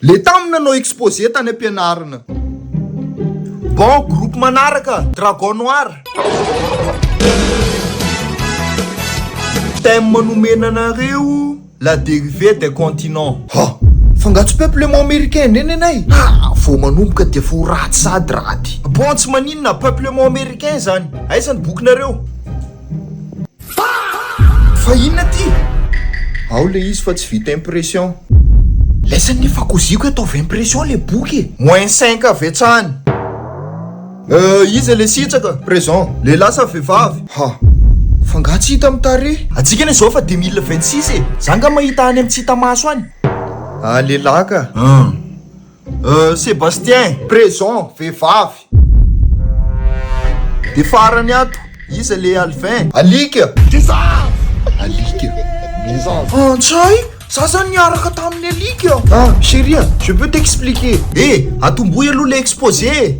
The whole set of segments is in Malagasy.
Le taminy nanao exposé tany am-pianarana. Bon, groupe manaraka, Dragon Noir. Thème manomena anareo, la dérivée des continents. Ha! Fangatsy peuplement américain neny anay. Vao manomboka dia vao raty sady raty. Bon, tsy maninona peuplement américain zany. Aisany bokinareo? Fa inona ty? Ao le izy fa tsy vita impression. Laisan'ny efa koziko ataovy impression le boky. -5 avetsany. Iza le sitraka? Présent. Le lasa vehivavy. Ha! Fangatsy hita am'tare. Atsika ny zao fa 2026 e. Zanga mahita any amin'ny tsy hita maso any. Lehilahy ka. Sébastien. Présent. Vehivavy. De farany ato. Iza le Alvin. Alika. Alika. Antsay, ça zany niaraka tamin'ny alika. Chérie, je peux t'expliquer. Atomboy aloha le exposé.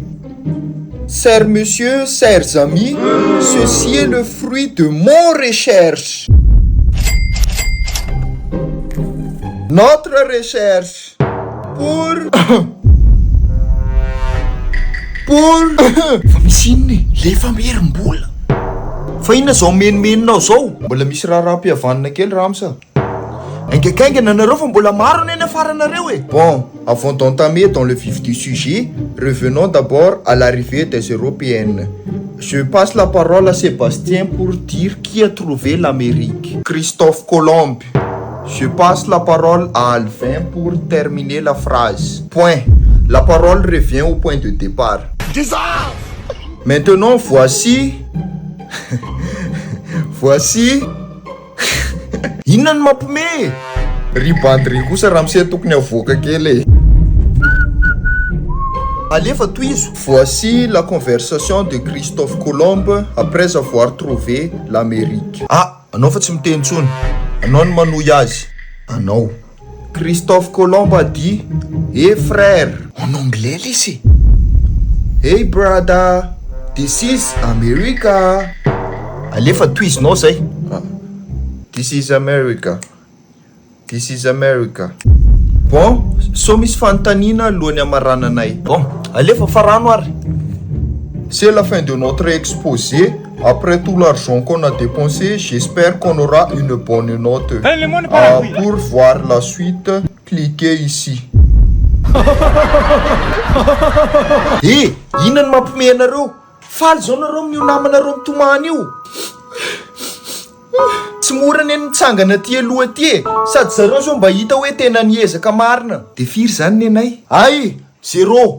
Chers monsieur, chers amis, ceci est le fruit de mon recherche. Notre recherche pour fa misy inona le efa merim-bola. Fa inona zao menimeninao zao? Mbola misy raha-pihavanana kely ramsa. Aingaikaingana anareo fa mbola maro ny afaranareo e. Bon, avant d'entamer dans le vif du sujet, revenons d'abord à l'arrivée des Européennes. Je passe la parole à Sébastien pour dire qui a trouvé l'Amérique. Christophe Colomb. Je passe la parole à Alvin pour terminer la phrase. Point. La parole revient au point de départ. Maintenant, voici... Inona ny mampime? Ribandry kosa raha mise tokony avoaka kely e. Alefa toizo. Voici la conversation de Christophe Colomb après avoir trouvé l'Amérique. Anao fa tsy miteny tsony. Anao ny manohy azy. Anao. Christophe Colomb a dit: Hey frère. En anglais ici. Hey brother. This is America. Alefa toizinao zay. This is America. This is America. Bon, so misy fanontaniana alohan'ny amarananay. Bon, alefa farano ary. C'est la fin de notre exposé. Après tout l'argent qu'on a dépensé, j'espère qu'on aura une bonne note. Pour voir la suite, cliquez ici. Inona ny mampime anareo? Faly zao nareo amin'io namanareo mitomany io. Tsy mora ny nitsangana ty aloha ty. Sady zareo zao mba hita hoe tena niezaka marina. De firy zany nenay? 0.